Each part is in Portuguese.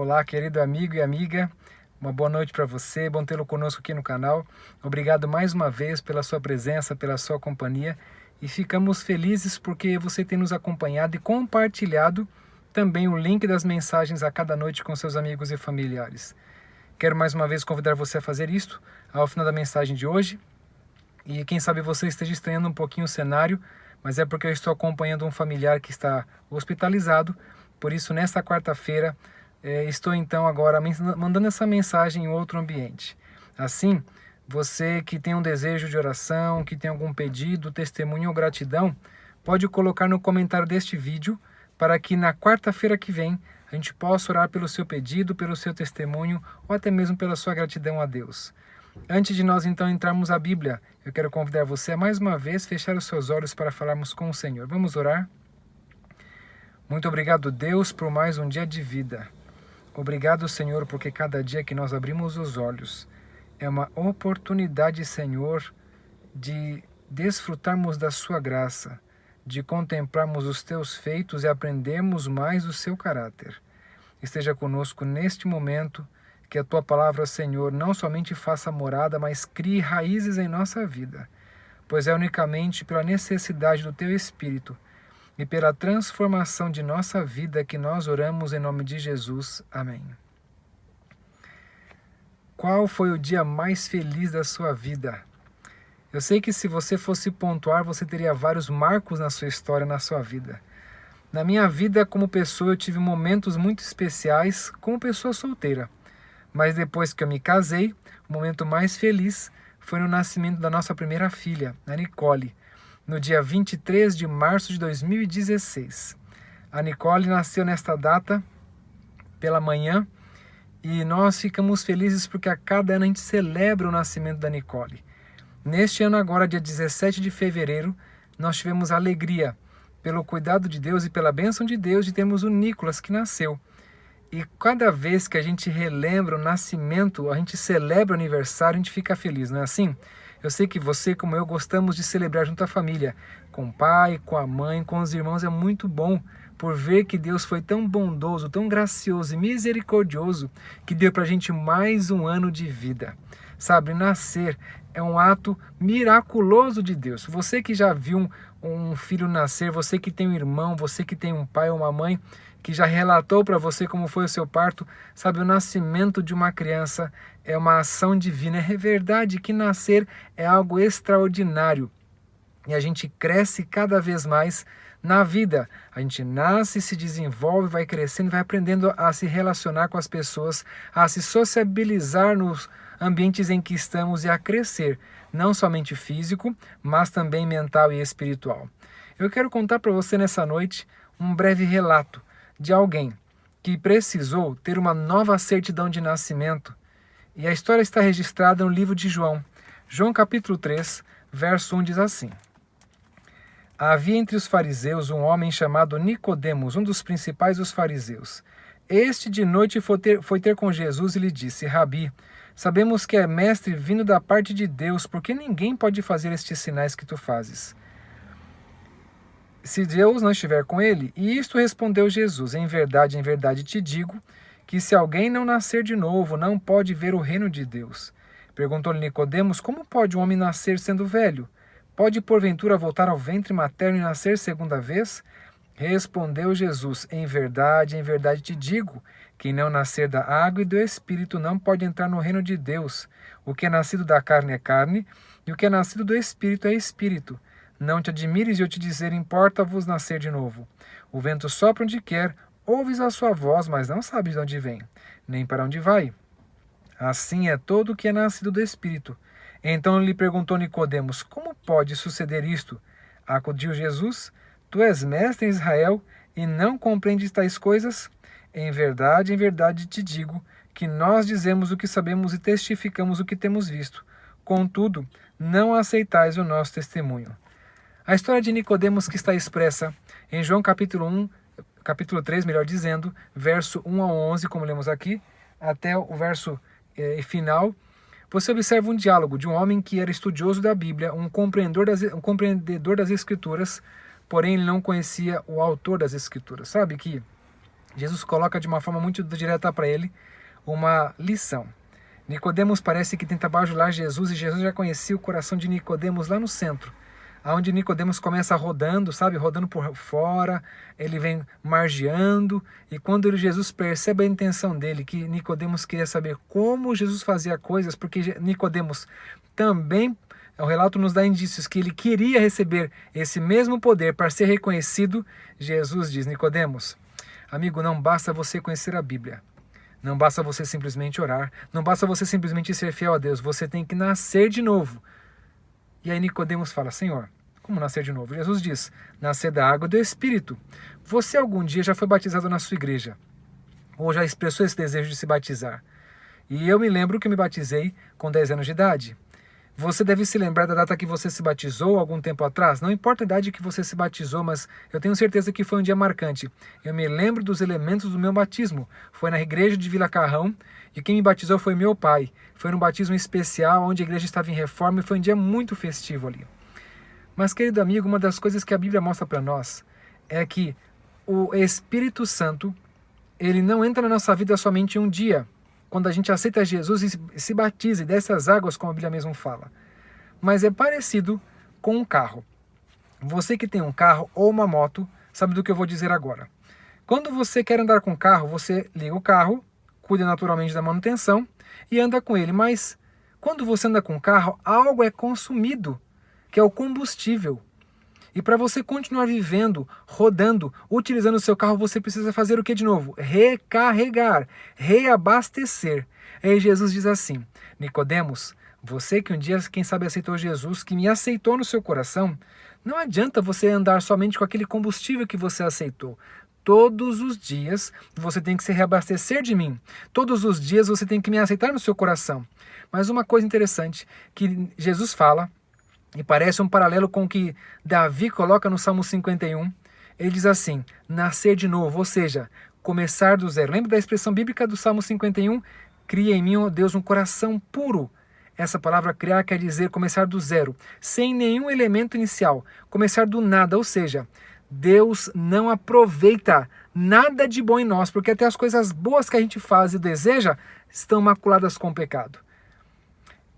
Olá, querido amigo e amiga, uma boa noite para você, bom tê-lo conosco aqui no canal. Obrigado mais uma vez pela sua presença, pela sua companhia e ficamos felizes porque você tem nos acompanhado e compartilhado também o link das mensagens a cada noite com seus amigos e familiares. Quero mais uma vez convidar você a fazer isto ao final da mensagem de hoje e quem sabe você esteja estranhando um pouquinho o cenário, mas é porque eu estou acompanhando um familiar que está hospitalizado, por isso nesta quarta-feira estou então agora mandando essa mensagem em outro ambiente. Assim, você que tem um desejo de oração, que tem algum pedido, testemunho ou gratidão, pode colocar no comentário deste vídeo para que na quarta-feira que vem a gente possa orar pelo seu pedido, pelo seu testemunho ou até mesmo pela sua gratidão a Deus. Antes de nós então entrarmos à Bíblia, eu quero convidar você a mais uma vez fechar os seus olhos para falarmos com o Senhor. Vamos orar? Muito obrigado, Deus, por mais um dia de vida. Obrigado, Senhor, porque cada dia que nós abrimos os olhos é uma oportunidade, Senhor, de desfrutarmos da sua graça, de contemplarmos os teus feitos e aprendermos mais o seu caráter. Esteja conosco neste momento, que a tua palavra, Senhor, não somente faça morada, mas crie raízes em nossa vida, pois é unicamente pela necessidade do teu Espírito e pela transformação de nossa vida que nós oramos em nome de Jesus. Amém. Qual foi o dia mais feliz da sua vida? Eu sei que se você fosse pontuar, você teria vários marcos na sua história, na sua vida. Na minha vida como pessoa, eu tive momentos muito especiais como pessoa solteira. Mas depois que eu me casei, o momento mais feliz foi no nascimento da nossa primeira filha, a Nicole, no dia 23 de março de 2016. A Nicole nasceu nesta data pela manhã e nós ficamos felizes porque a cada ano a gente celebra o nascimento da Nicole. Neste ano agora, dia 17 de fevereiro, nós tivemos a alegria, pelo cuidado de Deus e pela bênção de Deus, de termos o Nicolas que nasceu. E cada vez que a gente relembra o nascimento, a gente celebra o aniversário, a gente fica feliz, não é assim? Eu sei que você, como eu, gostamos de celebrar junto à família, com o pai, com a mãe, com os irmãos. É muito bom por ver que Deus foi tão bondoso, tão gracioso e misericordioso que deu pra gente mais um ano de vida. Sabe, nascer é um ato miraculoso de Deus. Você que já viu um filho nascer, você que tem um irmão, você que tem um pai ou uma mãe que já relatou para você como foi o seu parto, sabe, o nascimento de uma criança é uma ação divina. É verdade que nascer é algo extraordinário e a gente cresce cada vez mais na vida. A gente nasce, se desenvolve, vai crescendo, vai aprendendo a se relacionar com as pessoas, a se sociabilizar nos ambientes em que estamos e a crescer, não somente físico, mas também mental e espiritual. Eu quero contar para você nessa noite um breve relato de alguém que precisou ter uma nova certidão de nascimento. E a história está registrada no livro de João. João capítulo 3, verso 1 diz assim: Havia entre os fariseus um homem chamado Nicodemos, um dos principais dos fariseus. Este de noite foi ter com Jesus e lhe disse: Rabi, sabemos que é mestre vindo da parte de Deus, porque ninguém pode fazer estes sinais que tu fazes, se Deus não estiver com ele. E isto respondeu Jesus: em verdade te digo, que se alguém não nascer de novo, não pode ver o reino de Deus. Perguntou-lhe Nicodemos: como pode um homem nascer sendo velho? Pode porventura voltar ao ventre materno e nascer segunda vez? Respondeu Jesus: em verdade te digo, quem não nascer da água e do Espírito não pode entrar no reino de Deus. O que é nascido da carne é carne, e o que é nascido do Espírito é Espírito. Não te admires de eu te dizer: importa-vos nascer de novo. O vento sopra onde quer, ouves a sua voz, mas não sabes de onde vem, nem para onde vai. Assim é todo o que é nascido do Espírito. Então lhe perguntou Nicodemos: como pode suceder isto? Acudiu Jesus: tu és mestre em Israel e não compreendes tais coisas? Em verdade te digo, que nós dizemos o que sabemos e testificamos o que temos visto. Contudo, não aceitais o nosso testemunho. A história de Nicodemos que está expressa em João capítulo 3, melhor dizendo, verso 1 a 11, como lemos aqui, até o verso final, você observa um diálogo de um homem que era estudioso da Bíblia, um compreendedor das Escrituras, porém ele não conhecia o autor das Escrituras. Sabe que Jesus coloca de uma forma muito direta para ele uma lição. Nicodemos parece que tenta bajular Jesus, e Jesus já conhecia o coração de Nicodemos lá no centro, aonde Nicodemos começa rodando, sabe, rodando por fora, ele vem margeando, e quando Jesus percebe a intenção dele, que Nicodemos queria saber como Jesus fazia coisas, porque Nicodemos também, o relato nos dá indícios que ele queria receber esse mesmo poder para ser reconhecido. Jesus diz: Nicodemos, amigo, não basta você conhecer a Bíblia. Não basta você simplesmente orar. Não basta você simplesmente ser fiel a Deus. Você tem que nascer de novo. E aí Nicodemos fala: Senhor, como nascer de novo? Jesus diz: nascer da água e do Espírito. Você algum dia já foi batizado na sua igreja? Ou já expressou esse desejo de se batizar? E eu me lembro que eu me batizei com 10 anos de idade. Você deve se lembrar da data que você se batizou algum tempo atrás. Não importa a idade que você se batizou, mas eu tenho certeza que foi um dia marcante. Eu me lembro dos elementos do meu batismo. Foi na igreja de Vila Carrão, e quem me batizou foi meu pai. Foi num batismo especial, onde a igreja estava em reforma, e foi um dia muito festivo ali. Mas, querido amigo, uma das coisas que a Bíblia mostra para nós é que o Espírito Santo, ele não entra na nossa vida somente um dia, quando a gente aceita Jesus e se batiza e desce as águas, como a Bíblia mesmo fala. Mas é parecido com um carro. Você que tem um carro ou uma moto, sabe do que eu vou dizer agora. Quando você quer andar com o carro, você liga o carro, cuida naturalmente da manutenção e anda com ele. Mas quando você anda com o carro, algo é consumido, que é o combustível. E para você continuar vivendo, rodando, utilizando o seu carro, você precisa fazer o que de novo? Recarregar, reabastecer. Aí Jesus diz assim: Nicodemos, você que um dia, quem sabe, aceitou Jesus, que me aceitou no seu coração, não adianta você andar somente com aquele combustível que você aceitou. Todos os dias você tem que se reabastecer de mim. Todos os dias você tem que me aceitar no seu coração. Mas uma coisa interessante que Jesus fala, e parece um paralelo com o que Davi coloca no Salmo 51. Ele diz assim: nascer de novo, ou seja, começar do zero. Lembra da expressão bíblica do Salmo 51? Cria em mim, ó Deus, um coração puro. Essa palavra criar quer dizer começar do zero, sem nenhum elemento inicial, começar do nada, ou seja, Deus não aproveita nada de bom em nós, porque até as coisas boas que a gente faz e deseja estão maculadas com o pecado.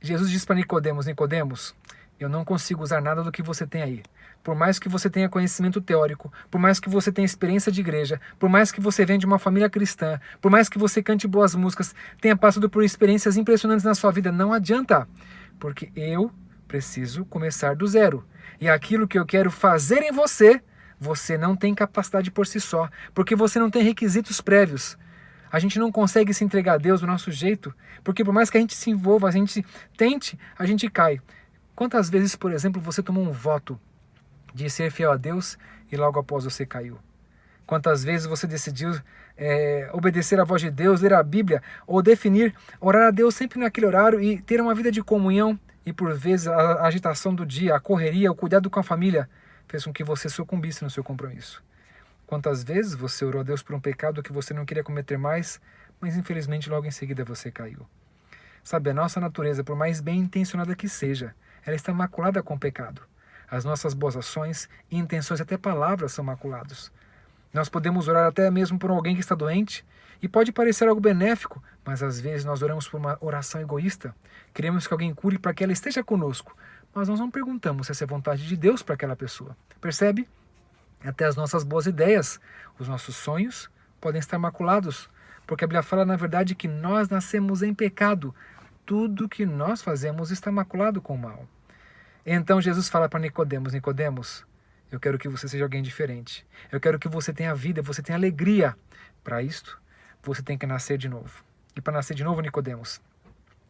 Jesus diz para Nicodemos: Nicodemos, eu não consigo usar nada do que você tem aí. Por mais que você tenha conhecimento teórico, por mais que você tenha experiência de igreja, por mais que você venha de uma família cristã, por mais que você cante boas músicas, tenha passado por experiências impressionantes na sua vida, não adianta. Porque eu preciso começar do zero. E aquilo que eu quero fazer em você, você não tem capacidade por si só, porque você não tem requisitos prévios. A gente não consegue se entregar a Deus do nosso jeito, porque por mais que a gente se envolva, a gente tente, a gente cai. Quantas vezes, por exemplo, você tomou um voto de ser fiel a Deus e logo após você caiu? Quantas vezes você decidiu obedecer à voz de Deus, ler a Bíblia, ou definir, orar a Deus sempre naquele horário e ter uma vida de comunhão, e por vezes a agitação do dia, a correria, o cuidado com a família fez com que você sucumbisse no seu compromisso? Quantas vezes você orou a Deus por um pecado que você não queria cometer mais, mas infelizmente logo em seguida você caiu? Sabe, a nossa natureza, por mais bem intencionada que seja, ela está maculada com o pecado. As nossas boas ações, intenções, até palavras são maculados. Nós podemos orar até mesmo por alguém que está doente, e pode parecer algo benéfico, mas às vezes nós oramos por uma oração egoísta. Queremos que alguém cure para que ela esteja conosco, mas nós não perguntamos se essa é a vontade de Deus para aquela pessoa. Percebe? Até as nossas boas ideias, os nossos sonhos podem estar maculados, porque a Bíblia fala, na verdade, que nós nascemos em pecado. Tudo que nós fazemos está maculado com o mal. Então Jesus fala para Nicodemos: Nicodemos, eu quero que você seja alguém diferente. Eu quero que você tenha vida, você tenha alegria. Para isto, você tem que nascer de novo. E para nascer de novo, Nicodemos,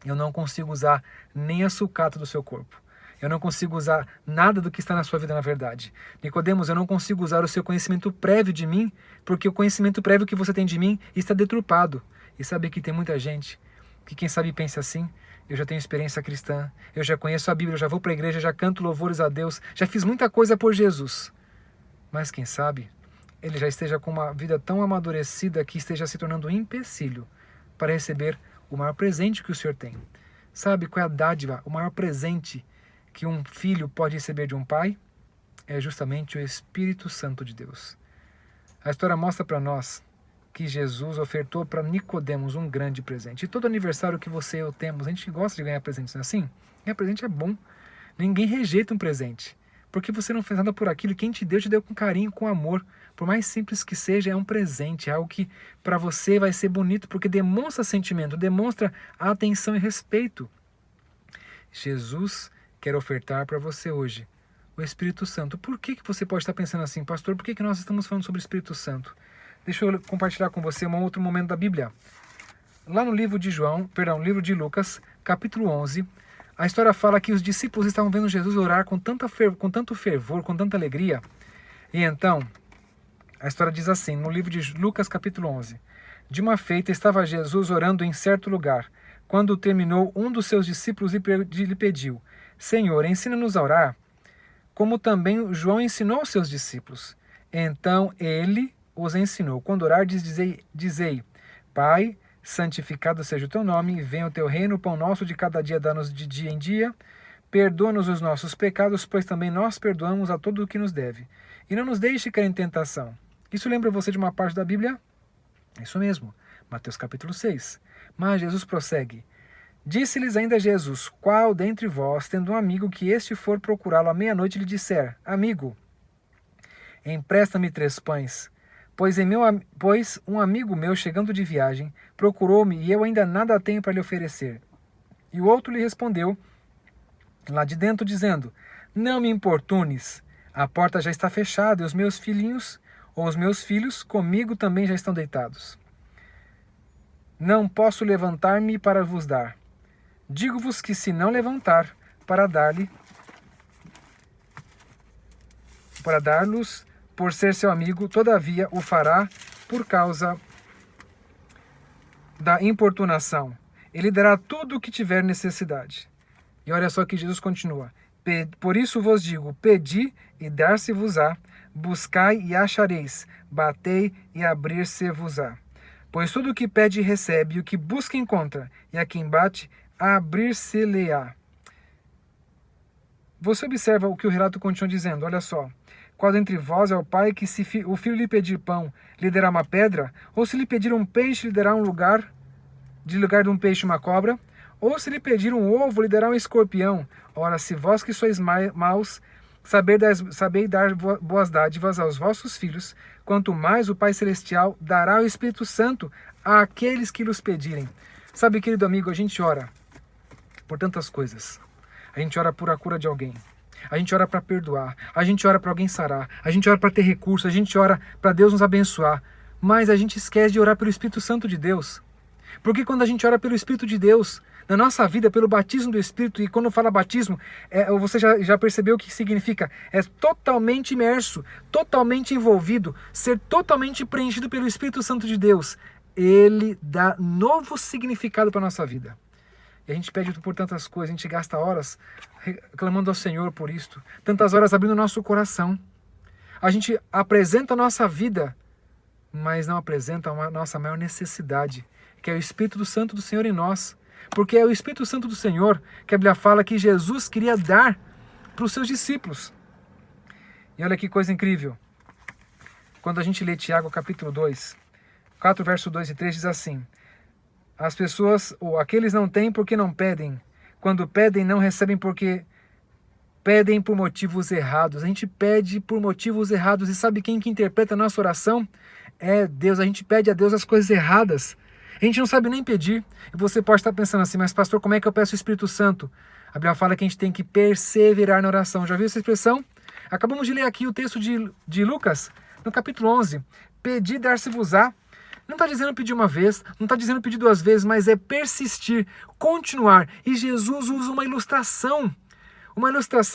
eu não consigo usar nem a sucata do seu corpo. Eu não consigo usar nada do que está na sua vida, na verdade. Nicodemos, eu não consigo usar o seu conhecimento prévio de mim, porque o conhecimento prévio que você tem de mim está deturpado. E sabe que tem muita gente que, quem sabe, pensa assim: eu já tenho experiência cristã, eu já conheço a Bíblia, eu já vou para a igreja, já canto louvores a Deus, já fiz muita coisa por Jesus. Mas quem sabe, ele já esteja com uma vida tão amadurecida que esteja se tornando um empecilho para receber o maior presente que o Senhor tem. Sabe qual é a dádiva, o maior presente que um filho pode receber de um pai? É justamente o Espírito Santo de Deus. A história mostra para nós que Jesus ofertou para Nicodemos um grande presente. E todo aniversário que você e eu temos, a gente gosta de ganhar presentes, não é assim? Ganhar presente é bom. Ninguém rejeita um presente. Porque você não fez nada por aquilo, quem te deu com carinho, com amor. Por mais simples que seja, é um presente, é algo que para você vai ser bonito, porque demonstra sentimento, demonstra atenção e respeito. Jesus quer ofertar para você hoje o Espírito Santo. Por que você pode estar pensando assim, pastor? Por que nós estamos falando sobre o Espírito Santo? Deixa eu compartilhar com você um outro momento da Bíblia. Lá no livro livro de Lucas, capítulo 11, a história fala que os discípulos estavam vendo Jesus orar com tanto fervor, com tanta alegria. E então, a história diz assim, no livro de Lucas, capítulo 11. De uma feita, estava Jesus orando em certo lugar. Quando terminou, um dos seus discípulos lhe pediu, Senhor, ensina-nos a orar, como também João ensinou aos seus discípulos. Então ele os ensinou. Quando orar, dizei, Pai, santificado seja o teu nome, venha o teu reino, o pão nosso de cada dia dá-nos de dia em dia, perdoa-nos os nossos pecados, pois também nós perdoamos a todo o que nos deve. E não nos deixe cair em tentação. Isso lembra você de uma parte da Bíblia? Isso mesmo, Mateus capítulo 6. Mas Jesus prossegue. Disse-lhes ainda Jesus, qual dentre vós, tendo um amigo que este for procurá-lo à meia-noite, lhe disser, Amigo, empresta-me 3 pães, pois um amigo meu, chegando de viagem, procurou-me e eu ainda nada tenho para lhe oferecer. E o outro lhe respondeu, lá de dentro, dizendo, Não me importunes, a porta já está fechada e os meus filhos comigo também já estão deitados. Não posso levantar-me para vos dar. Digo-vos que se não levantar para dar-los por ser seu amigo, todavia o fará por causa da importunação. Ele dará tudo o que tiver necessidade. E olha só que Jesus continua. Por isso vos digo, pedi e dar-se-vos-á, buscai e achareis, batei e abrir-se-vos-á. Pois tudo o que pede recebe, e o que busca encontra, e a quem bate, abrir-se-lhe-á. Você observa o que o relato continua dizendo, olha só. Qual dentre vós é o pai que, se o filho lhe pedir pão, lhe dará uma pedra? Ou se lhe pedir um peixe, lhe dará lugar de um peixe uma cobra? Ou se lhe pedir um ovo, lhe dará um escorpião? Ora, se vós que sois maus, sabei dar boas dádivas aos vossos filhos, quanto mais o Pai Celestial dará o Espírito Santo àqueles que lhes pedirem. Sabe, querido amigo, a gente ora por tantas coisas. A gente ora por a cura de alguém. A gente ora para perdoar. A gente ora para alguém sarar. A gente ora para ter recurso. A gente ora para Deus nos abençoar. Mas a gente esquece de orar pelo Espírito Santo de Deus. Porque quando a gente ora pelo Espírito de Deus, na nossa vida, pelo batismo do Espírito, e quando fala batismo, você já percebeu o que significa? É totalmente imerso, totalmente envolvido, ser totalmente preenchido pelo Espírito Santo de Deus. Ele dá novo significado para a nossa vida. E a gente pede por tantas coisas, a gente gasta horas reclamando ao Senhor por isto, tantas horas abrindo o nosso coração. A gente apresenta a nossa vida, mas não apresenta a nossa maior necessidade, que é o Espírito Santo do Senhor em nós. Porque é o Espírito Santo do Senhor que a Bíblia fala que Jesus queria dar para os seus discípulos. E olha que coisa incrível. Quando a gente lê Tiago capítulo 2, 4 verso 2 e 3 diz assim, as pessoas, ou aqueles não têm porque não pedem. Quando pedem, não recebem porque pedem por motivos errados. A gente pede por motivos errados. E sabe quem que interpreta a nossa oração? É Deus. A gente pede a Deus as coisas erradas. A gente não sabe nem pedir. E você pode estar pensando assim, mas pastor, como é que eu peço o Espírito Santo? A Bíblia fala que a gente tem que perseverar na oração. Já viu essa expressão? Acabamos de ler aqui o texto de Lucas, no capítulo 11. Pedi, dar-se-vos-á. Não está dizendo pedir uma vez, não está dizendo pedir 2 vezes, mas é persistir, continuar. E Jesus usa uma ilustração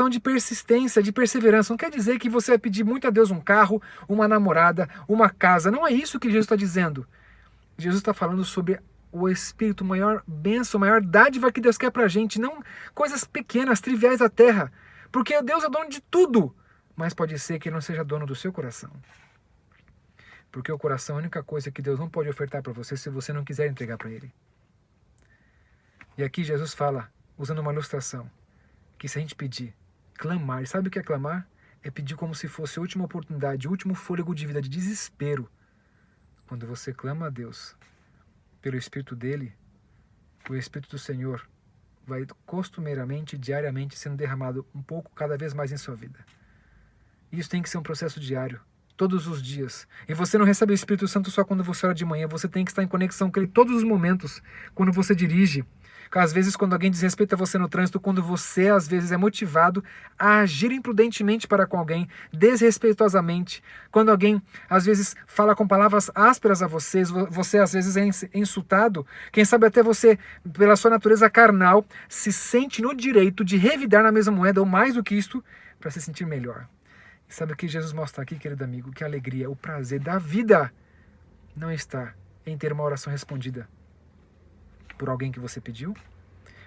de persistência, de perseverança. Não quer dizer que você vai pedir muito a Deus um carro, uma namorada, uma casa. Não é isso que Jesus está dizendo. Jesus está falando sobre o Espírito, maior bênção, maior dádiva que Deus quer para a gente. Não coisas pequenas, triviais da terra. Porque Deus é dono de tudo. Mas pode ser que Ele não seja dono do seu coração. Porque o coração é a única coisa que Deus não pode ofertar para você se você não quiser entregar para Ele. E aqui Jesus fala, usando uma ilustração, que se a gente pedir, clamar, e sabe o que é clamar? É pedir como se fosse a última oportunidade, o último fôlego de vida, de desespero. Quando você clama a Deus pelo Espírito dele, o Espírito do Senhor vai costumeiramente, diariamente, sendo derramado um pouco cada vez mais em sua vida. Isso tem que ser um processo diário, todos os dias. E você não recebe o Espírito Santo só quando você ora de manhã, você tem que estar em conexão com ele todos os momentos, quando você dirige, às vezes quando alguém desrespeita você no trânsito, quando você às vezes é motivado a agir imprudentemente para com alguém, desrespeitosamente, quando alguém às vezes fala com palavras ásperas a você, você às vezes é insultado, quem sabe até você, pela sua natureza carnal, se sente no direito de revidar na mesma moeda, ou mais do que isto, para se sentir melhor. E sabe o que Jesus mostra aqui, querido amigo? Que a alegria, o prazer da vida não está em ter uma oração respondida por alguém que você pediu,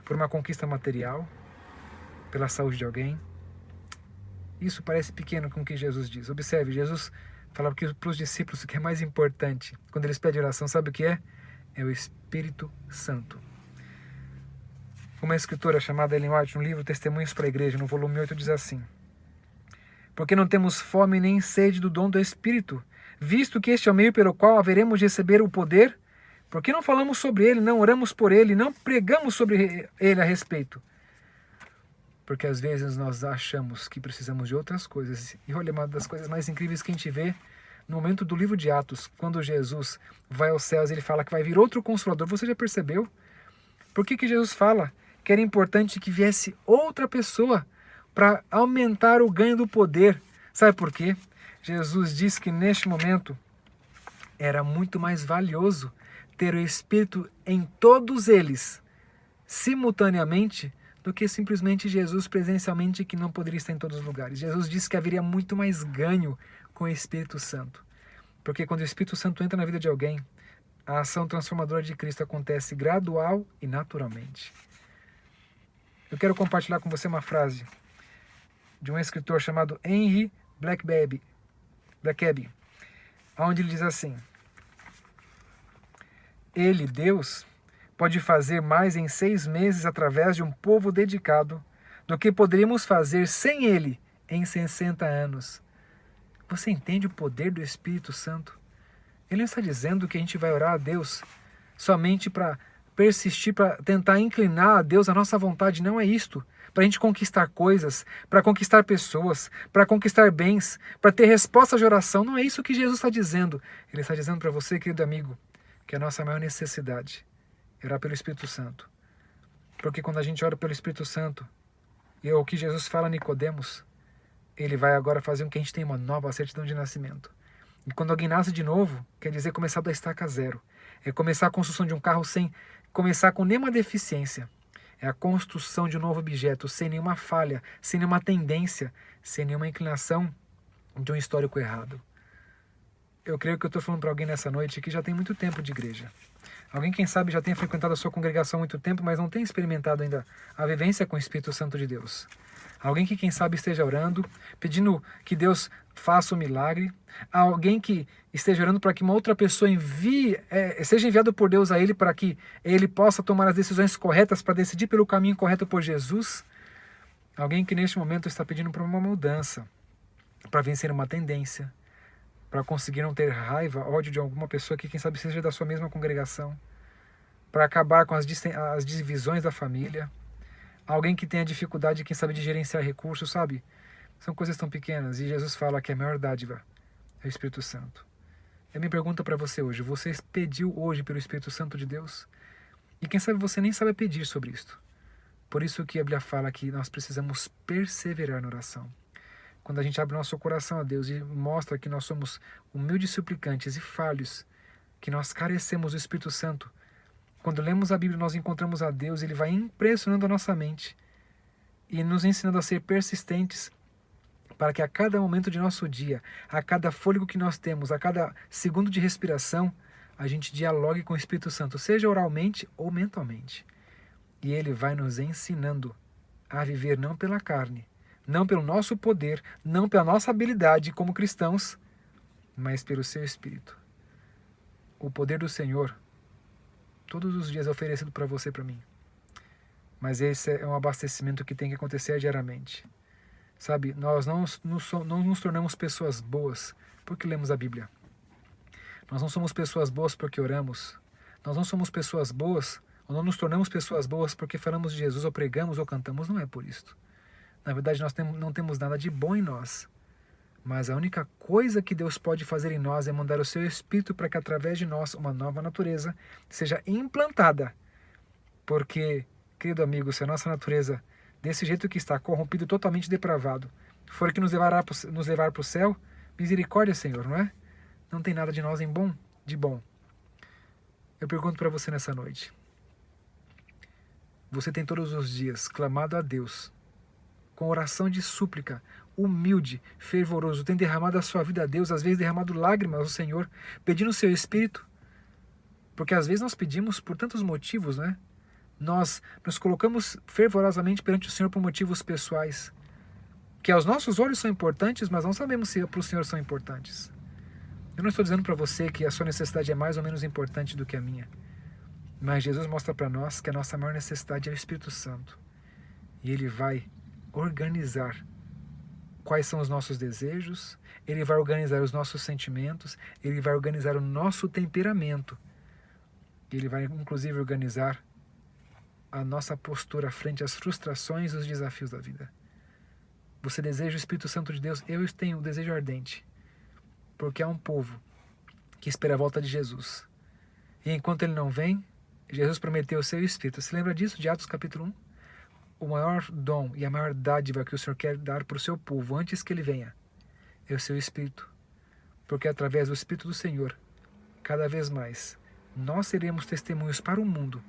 por uma conquista material, pela saúde de alguém. Isso parece pequeno com o que Jesus diz. Observe, Jesus fala para os discípulos o que é mais importante. Quando eles pedem oração, sabe o que é? É o Espírito Santo. Uma escritora chamada Ellen White, no livro Testemunhos para a Igreja, no volume 8, diz assim: porque não temos fome nem sede do dom do Espírito, visto que este é o meio pelo qual haveremos de receber o poder. Por que não falamos sobre ele, não oramos por ele, não pregamos sobre ele a respeito? Porque às vezes nós achamos que precisamos de outras coisas. E olha, uma das coisas mais incríveis que a gente vê no momento do livro de Atos, quando Jesus vai aos céus, ele fala que vai vir outro Consolador. Você já percebeu? Por que Jesus fala que era importante que viesse outra pessoa para aumentar o ganho do poder? Sabe por quê? Jesus diz que neste momento era muito mais valioso ter o Espírito em todos eles, simultaneamente, do que simplesmente Jesus presencialmente, que não poderia estar em todos os lugares. Jesus disse que haveria muito mais ganho com o Espírito Santo. Porque quando o Espírito Santo entra na vida de alguém, a ação transformadora de Cristo acontece gradual e naturalmente. Eu quero compartilhar com você uma frase de um escritor chamado Henry Blackaby, onde ele diz assim: ele, Deus, pode fazer mais em 6 meses através de um povo dedicado do que poderíamos fazer sem ele em 60 anos. Você entende o poder do Espírito Santo? Ele não está dizendo que a gente vai orar a Deus somente para persistir, para tentar inclinar a Deus a nossa vontade. Não é isto. Para a gente conquistar coisas, para conquistar pessoas, para conquistar bens, para ter resposta de oração. Não é isso que Jesus está dizendo. Ele está dizendo para você, querido amigo, que a nossa maior necessidade é orar pelo Espírito Santo. Porque quando a gente ora pelo Espírito Santo, e é o que Jesus fala a Nicodemos, ele vai agora fazer com que a gente tenha uma nova certidão de nascimento. E quando alguém nasce de novo, quer dizer começar da estaca zero. É começar a construção de um carro sem começar com nenhuma deficiência. É a construção de um novo objeto, sem nenhuma falha, sem nenhuma tendência, sem nenhuma inclinação de um histórico errado. Eu creio que eu estou falando para alguém nessa noite que já tem muito tempo de igreja. Alguém, quem sabe, já tenha frequentado a sua congregação há muito tempo, mas não tem experimentado ainda a vivência com o Espírito Santo de Deus. Alguém que, quem sabe, esteja orando, pedindo que Deus faça um milagre. Alguém que esteja orando para que uma outra pessoa seja enviado por Deus a ele para que ele possa tomar as decisões corretas para decidir pelo caminho correto por Jesus. Alguém que neste momento está pedindo por uma mudança, para vencer uma tendência, para conseguir não ter raiva, ódio de alguma pessoa que, quem sabe, seja da sua mesma congregação, para acabar com as divisões da família. Alguém que tenha dificuldade, quem sabe, de gerenciar recursos, sabe? São coisas tão pequenas. E Jesus fala que a maior dádiva é o Espírito Santo. E a minha pergunta para você hoje: você pediu hoje pelo Espírito Santo de Deus? E quem sabe você nem sabe pedir sobre isto. Por isso que a Bíblia fala que nós precisamos perseverar na oração. Quando a gente abre nosso coração a Deus e mostra que nós somos humildes suplicantes e falhos, que nós carecemos do Espírito Santo, quando lemos a Bíblia, nós encontramos a Deus, Ele vai impressionando a nossa mente e nos ensinando a ser persistentes para que a cada momento de nosso dia, a cada fôlego que nós temos, a cada segundo de respiração, a gente dialogue com o Espírito Santo, seja oralmente ou mentalmente. E Ele vai nos ensinando a viver não pela carne, não pelo nosso poder, não pela nossa habilidade como cristãos, mas pelo Seu Espírito. O poder do Senhor todos os dias é oferecido para você e para mim. Mas esse é um abastecimento que tem que acontecer diariamente. Sabe, nós não nos tornamos pessoas boas porque lemos a Bíblia. Nós não somos pessoas boas porque oramos. Nós não somos pessoas boas, ou não nos tornamos pessoas boas porque falamos de Jesus, ou pregamos, ou cantamos. Não é por isso. Na verdade, nós não temos nada de bom em nós. Mas a única coisa que Deus pode fazer em nós é mandar o seu Espírito para que através de nós uma nova natureza seja implantada. Porque, querido amigo, se a nossa natureza, desse jeito que está, corrompido, totalmente depravado, for que nos levar para o céu, misericórdia, Senhor, não é? Não tem nada de nós de bom. Eu pergunto para você nessa noite. Você tem todos os dias clamado a Deus, com oração de súplica, humilde, fervoroso, tem derramado a sua vida a Deus, às vezes derramado lágrimas ao Senhor, pedindo o seu Espírito? Porque às vezes nós pedimos por tantos motivos, né? Nós nos colocamos fervorosamente perante o Senhor por motivos pessoais, que aos nossos olhos são importantes, mas não sabemos se para o Senhor são importantes. Eu não estou dizendo para você que a sua necessidade é mais ou menos importante do que a minha, mas Jesus mostra para nós que a nossa maior necessidade é o Espírito Santo. E Ele vai organizar quais são os nossos desejos, Ele vai organizar os nossos sentimentos, Ele vai organizar o nosso temperamento, Ele vai inclusive organizar a nossa postura frente às frustrações e os desafios da vida. Você deseja o Espírito Santo de Deus? Eu tenho um desejo ardente, porque há um povo que espera a volta de Jesus. E enquanto ele não vem, Jesus prometeu o seu Espírito. Você lembra disso, de Atos capítulo 1? O maior dom e a maior dádiva que o Senhor quer dar para o seu povo antes que ele venha é o seu Espírito. Porque através do Espírito do Senhor, cada vez mais, nós seremos testemunhos para o mundo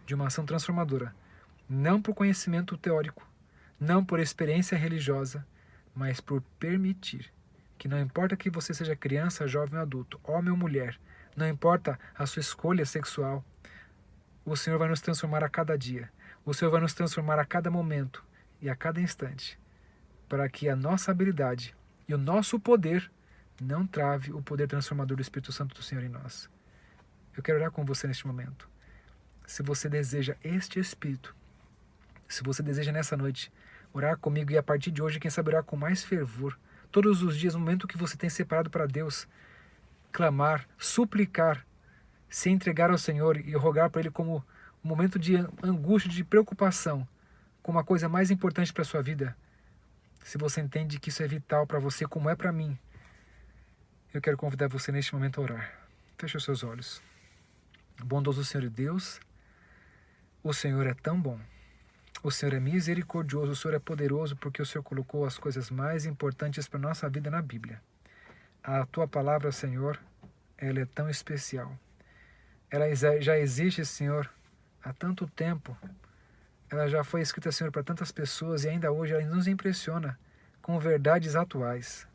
de uma ação transformadora, não por conhecimento teórico, não por experiência religiosa, mas por permitir que não importa que você seja criança, jovem ou adulto, homem ou mulher, não importa a sua escolha sexual, o Senhor vai nos transformar a cada dia. O Senhor vai nos transformar a cada momento e a cada instante, para que a nossa habilidade e o nosso poder não trave o poder transformador do Espírito Santo do Senhor em nós. Eu quero orar com você neste momento. Se você deseja este Espírito, se você deseja nessa noite orar comigo e a partir de hoje, quem sabe orar com mais fervor, todos os dias, no momento que você tem separado para Deus, clamar, suplicar, se entregar ao Senhor e rogar para Ele como um momento de angústia, de preocupação, como a coisa mais importante para a sua vida. Se você entende que isso é vital para você, como é para mim, eu quero convidar você neste momento a orar. Feche os seus olhos. Bondoso Senhor Deus, o Senhor é tão bom. O Senhor é misericordioso, o Senhor é poderoso, porque o Senhor colocou as coisas mais importantes para a nossa vida na Bíblia. A Tua palavra, Senhor, ela é tão especial. Ela já existe, Senhor, há tanto tempo. Ela já foi escrita, Senhor, para tantas pessoas e ainda hoje ela nos impressiona com verdades atuais.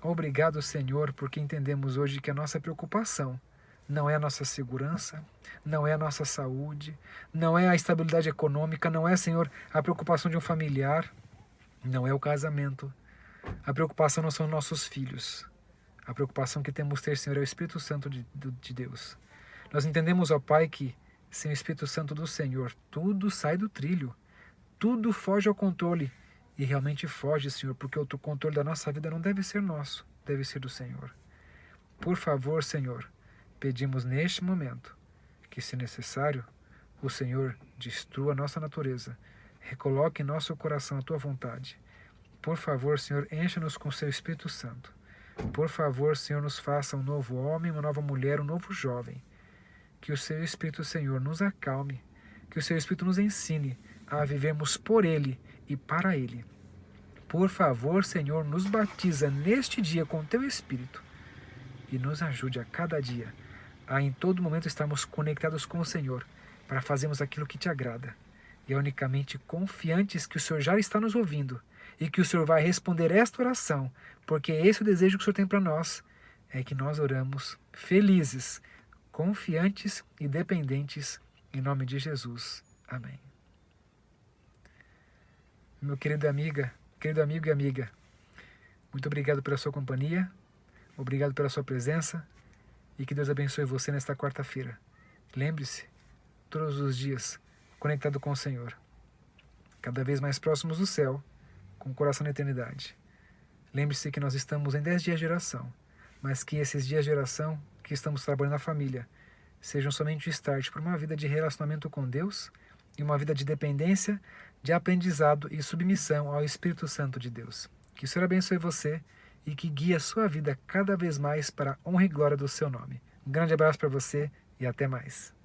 Obrigado, Senhor, porque entendemos hoje que a nossa preocupação não é a nossa segurança, não é a nossa saúde, não é a estabilidade econômica, não é, Senhor, a preocupação de um familiar, não é o casamento. A preocupação não são nossos filhos. A preocupação que temos ter, Senhor, é o Espírito Santo de Deus. Nós entendemos, ó Pai, que sem o Espírito Santo do Senhor, tudo sai do trilho, tudo foge ao controle. E realmente foge, Senhor, porque o controle da nossa vida não deve ser nosso, deve ser do Senhor. Por favor, Senhor, pedimos neste momento que, se necessário, o Senhor destrua a nossa natureza, recoloque em nosso coração a Tua vontade. Por favor, Senhor, encha-nos com Seu Espírito Santo. Por favor, Senhor, nos faça um novo homem, uma nova mulher, um novo jovem. Que o Seu Espírito, Senhor, nos acalme, que o Seu Espírito nos ensine a vivermos por Ele e para Ele. Por favor, Senhor, nos batiza neste dia com Teu Espírito e nos ajude a cada dia a em todo momento estarmos conectados com o Senhor para fazermos aquilo que Te agrada e unicamente confiantes que o Senhor já está nos ouvindo e que o Senhor vai responder esta oração, porque esse é o desejo que o Senhor tem para nós, é que nós oramos felizes, confiantes e dependentes em nome de Jesus. Amém. Meu querido amigo e amiga, muito obrigado pela sua companhia, obrigado pela sua presença e que Deus abençoe você nesta quarta-feira. Lembre-se, todos os dias, conectado com o Senhor, cada vez mais próximos do céu, com o coração na eternidade. Lembre-se que nós estamos em 10 dias de oração, mas que esses dias de oração que estamos trabalhando na família sejam somente o start para uma vida de relacionamento com Deus e uma vida de dependência, de aprendizado e submissão ao Espírito Santo de Deus. Que o Senhor abençoe você e que guie a sua vida cada vez mais para a honra e glória do seu nome. Um grande abraço para você e até mais.